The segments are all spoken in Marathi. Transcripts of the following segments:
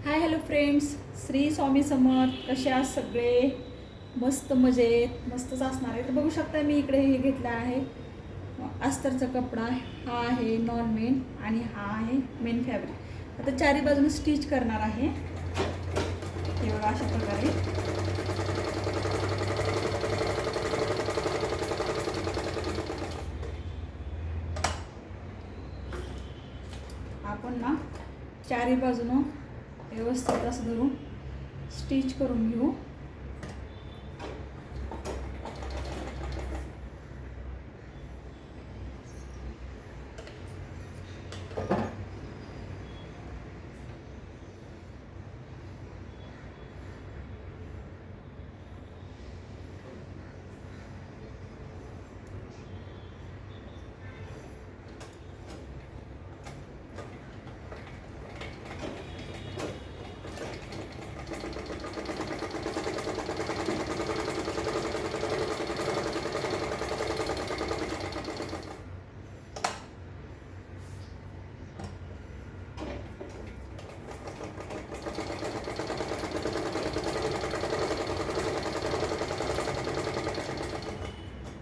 Hi hello friends, Shri Swami Samarth. कसे आहात सगळे? मस्त मजेत, मस्तच असणार आहे. तर बघू शकता मी इकडे हे घेतलं आहे अस्तरचा कपडा. हा आहे नॉन मेन आणि हा आहे मेन फॅब्रिक. आता चारी बाजूने स्टिच करणार आहे. हे बघा अशा प्रकारे. आपण ना चारी बाजूनं व्यवस्थित असं धरून स्टिच करून घेऊ.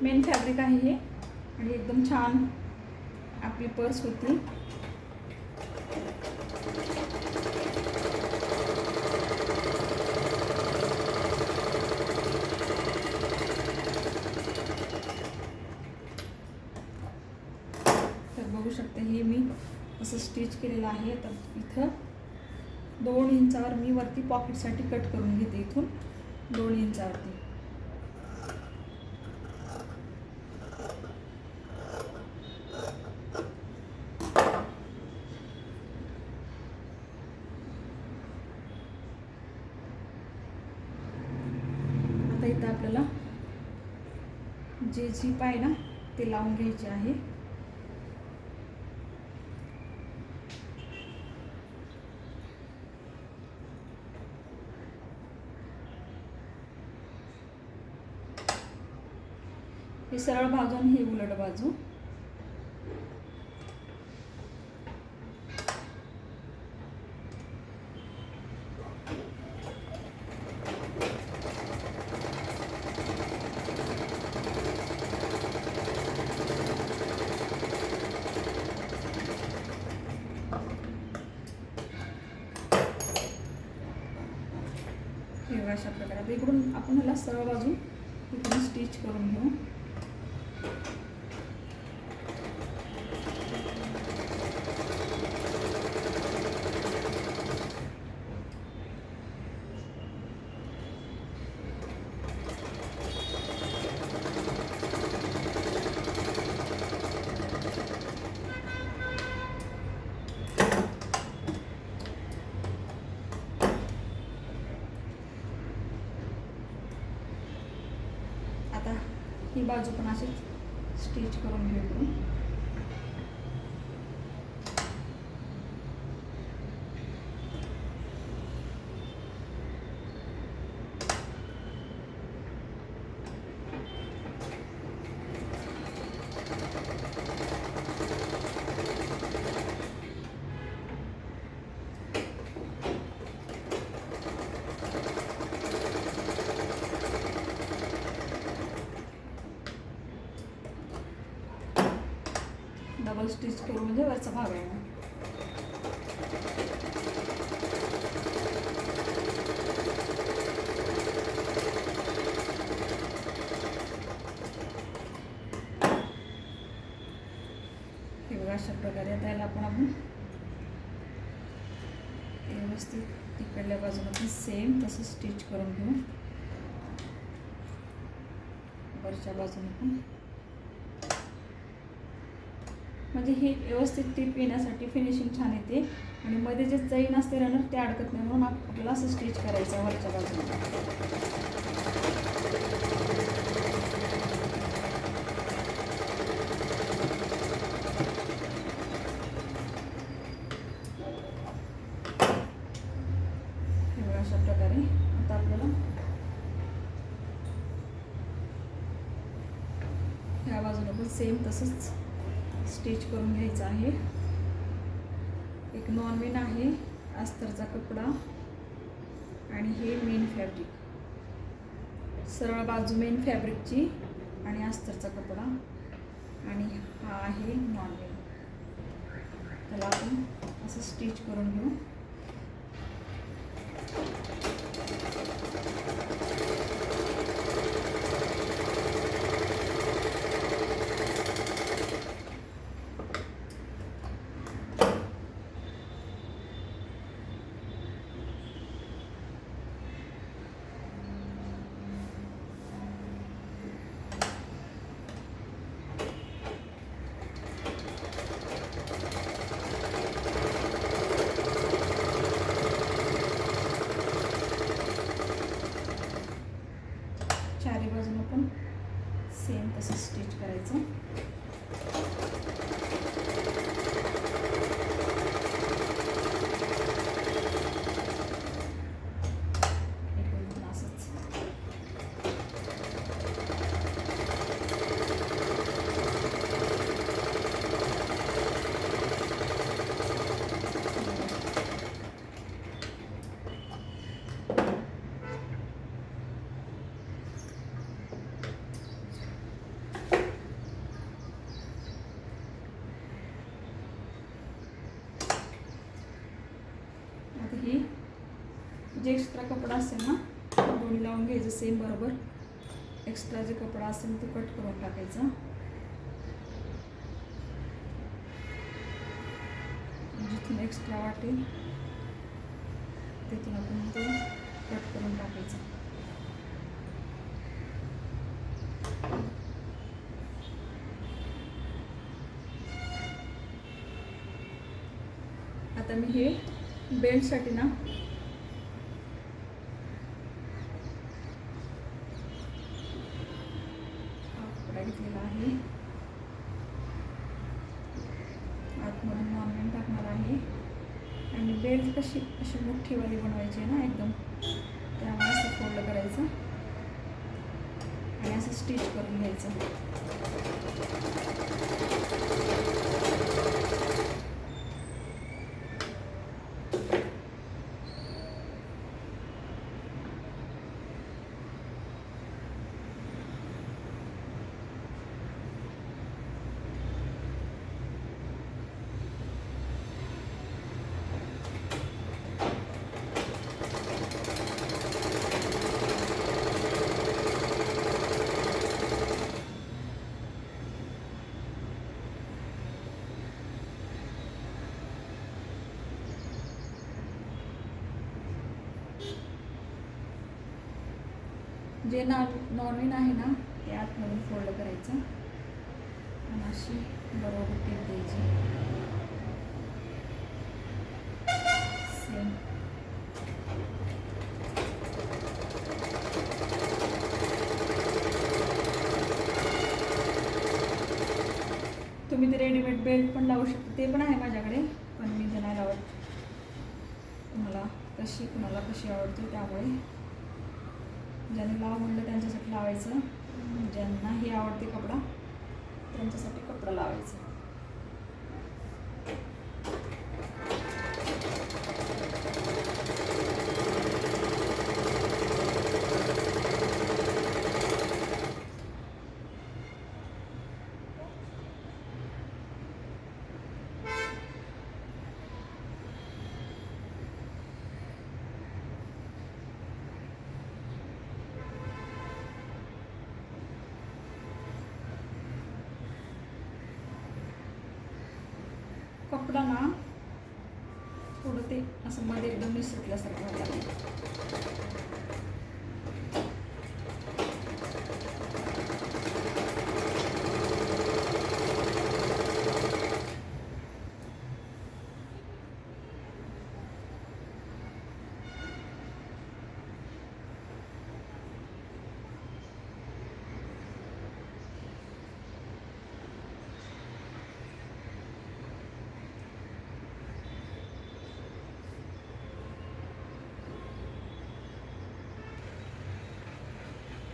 मेन फॅब्रिक आहे हे आणि एकदम छान आपली पर्स होती. तर बघू शकते हे मी असं स्टिच केलेलं आहे. तर इथं 2 इंचावर मी वरती पॉकेटसाठी कट करून घेते. इथून 2 इंचावरती. आता इथं आपल्याला जे झीप आहे ना ते लावून घ्यायचे आहे. हे सरळ बाजू आणि ही उलट बाजू. हे अशा प्रकारे. आता इकडून आपण ह्याला सरळ बाजू इकडून स्टिच करून घेऊ. आता ही बाजू पण अशी स्टिच करून घेऊ. डबल स्टिच करू म्हणजे वरचा भाग आहे. हे बघा अशा प्रकारे. त्याला आपण व्यवस्थित तिकडल्या बाजूला पण सेम तसं स्टिच करून घेऊ. वरच्या बाजूने पण म्हणजे ही व्यवस्थित टीप येण्यासाठी फिनिशिंग छान येते. आणि मध्ये जे चैन असते रनर ते अडकत नाही, म्हणून आपल्याला असं स्टिच करायचं वरच्या बाजूला. अशा प्रकारे. आता आपल्याला ह्या बाजूला पण सेम तसंच स्टिच करून घ्यायचं आहे. एक नॉन मेन आहे अस्तरचा कपडा आणि हे मेन फॅब्रिक, सरळ बाजू मेन फॅब्रिकची आणि अस्तरचा कपडा आणि हा आहे नॉनवेल. त्याला आपण असं स्टिच करून घेऊ. चारी बाजूला पण सेम तसं स्टिच करायचं. असंच ही जे एक्स्ट्रा कपडा असेल ना दोन्ही लावून घ्यायचं सेम बरोबर. एक्स्ट्रा जे कपडा असेल तो कट करून टाकायचा. जिथून एक्स्ट्रा वाटेल तिथून आपण ते कट करून टाकायचं. आता मी हे बेल्टसाठी ना कपडा घेतलेला आहे. आतमधून नॉनवेल टाकणार आहे आणि बेल्ट कशी अशी मोठीवाली बनवायची आहे ना एकदम, त्यामुळे असं फोल्ड करायचं आणि असं स्टिच करून घ्यायचं. जे नॉनवेल आहे ना ते आतमधून फोल्ड करायचं आणि अशी बरोबर टीप द्यायची. सेम तुम्ही ते रेडीमेड बेल्ट पण लावू शकता, ते पण आहे माझ्याकडे, पण मी ते नाही लावत. तुम्हाला कुणाला कशी आवडते त्यामुळे ज्यांनी लाव म्हणलं त्यांच्यासाठी लावायचं, ज्यांना हे आवडते कपडा त्यांच्यासाठी कपडा लावायचा. कपडा ना थोडं ते असं मध्ये एकदम निसटल्यासारखं व्हायला.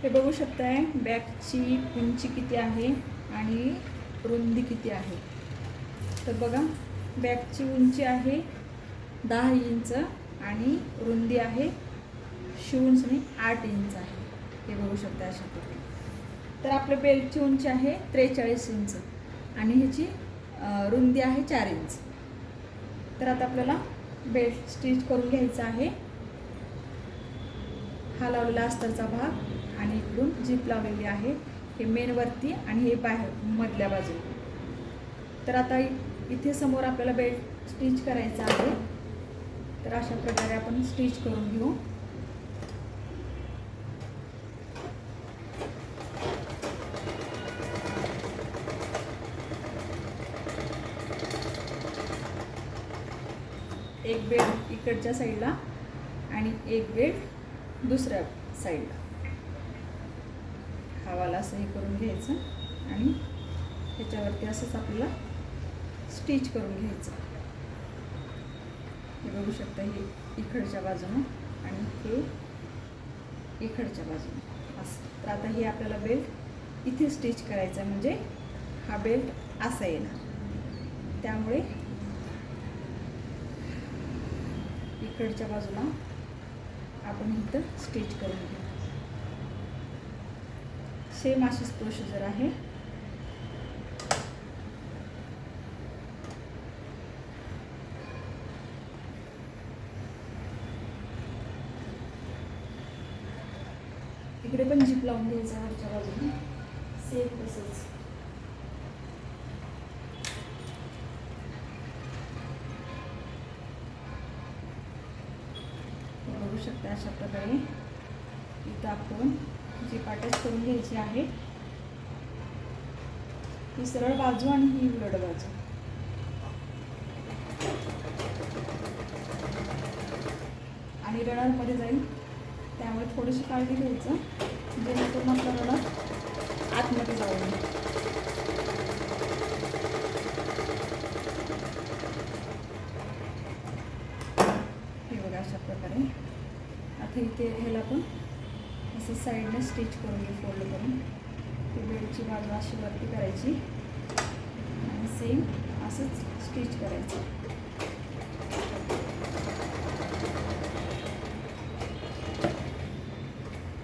हे बघू शकताय बॅगची उंची किती आहे आणि रुंदी किती आहे. तर बघा बॅगची उंची आहे 10 इंच आणि रुंदी आहे 8 इंच आहे. हे बघू शकता अशा प्रकारे. तर आपल्या बेल्टची उंची आहे 43 इंच आणि ह्याची रुंदी आहे 4 इंच. तर आता आपल्याला बेल्ट स्टिच करून घ्यायचा आहे. हा लावलेला अस्तरचा भाग आणि इकडून जीप लावलेली आहे, हे मेनवरती आणि हे बाहेर मधल्या बाजूला. तर आता इथे समोर आपल्याला बेल्ट स्टिच करायचा आहे. तर अशा प्रकारे आपण स्टिच करून घेऊ. एक बेल्ट इकडच्या साईडला आणि एक बेल्ट दुसऱ्या साईडला. हवाला असं हे करून घ्यायचं आणि ह्याच्यावरती असंच आपल्याला स्टिच करून घ्यायचं. हे बघू शकता, हे इकडच्या बाजूनं आणि हे इकडच्या बाजूनं असं. तर आता हे आपल्याला बेल्ट इथे स्टिच करायचं आहे, म्हणजे हा बेल्ट असा येणार. त्यामुळे इकडच्या बाजूला आपण इथं स्टिच करून घेऊ. सेम अशीच प्रोसिजर आहे. इकडे पण जीप लावून घ्यायचा वरच्या बाजूने, सेम तसंच. बघू शकता अशा प्रकारे इथं आपण जीप अटॅच करून घ्यायची आहे. ही सरळ बाजू आणि ही उलट बाजू. आणि रनरमध्ये जाईल, त्यामुळे थोडीशी काळजी घ्यायचं, जेणेकरून आपला रनर आतमध्ये जाऊ नये. हे बघा अशा प्रकारे. आता इथे ह्याला पण असं साईडने स्टिच करून घेऊ, फोल्ड करून. ती बेल्टची बाजू अशी वरती करायची आणि सेम असंच स्टिच करायचं.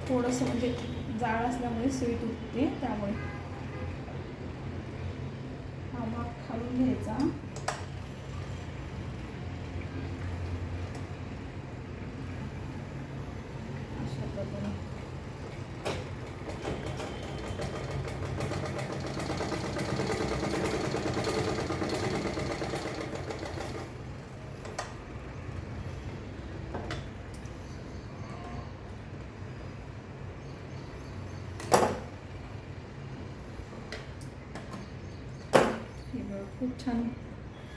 थोडंसं म्हणजे जाळ असल्यामुळे सुई तुटते, त्यामुळे हा भाग खालून घ्यायचा. अशा प्रकारे खूप छान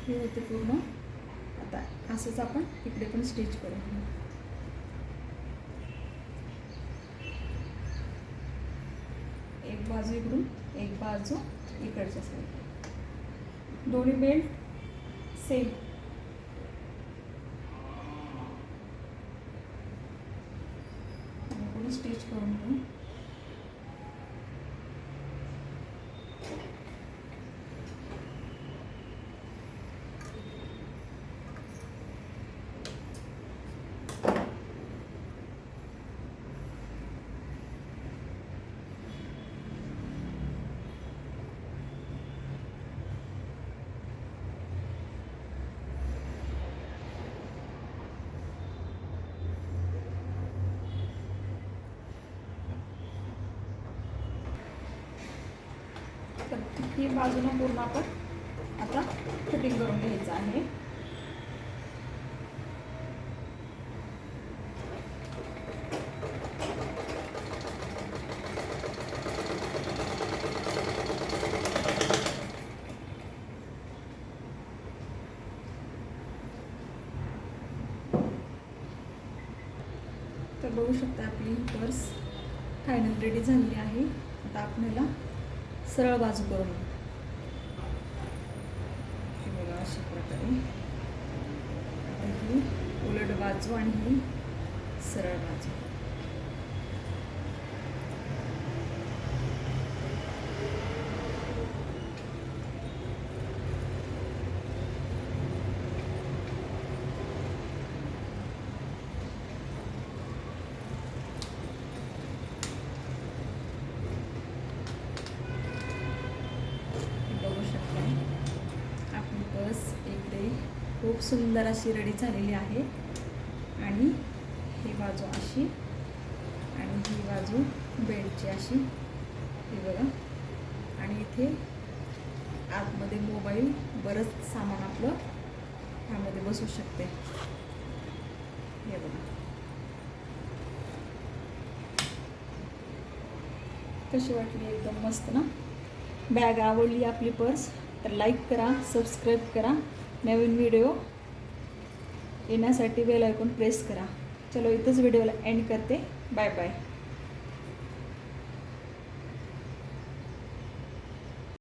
हे होते पूर्ण. आता असंच आपण इकडे पण स्टिच करून घेऊ. एक बाजू इकडून, एक बाजू इकडच्या साईड. दोन्ही बेल्ट सेम. आणि स्टिच करून घेऊ. तर ही बाजूनं पूर्ण आपण आता फिटिंग करून घ्यायचं आहे. तर बघू शकता आपली पर्स फायनल रेडी झालेली आहे. आता आपण याला सरळ बाजू करून बघा अशा प्रकारे. ही उलट बाजू आणि ही सरळ बाजू. खूप सुंदर अशी रेडी झालेली आहे. आणि ही बाजू अशी आणि ही बाजू बेडची अशी, हे बघा. आणि इथे आतमध्ये मोबाईल, बरंच सामान आपलं ह्यामध्ये बसू शकते. हे बघा कशी वाटली, एकदम मस्त ना. बॅग आवडली आपली पर्स तर लाईक करा, सबस्क्राईब करा, नवीन व्हिडिओ येण्यासाठी बेल आयकॉन प्रेस करा. चलो इथंच व्हिडिओला एंड करते. Bye bye.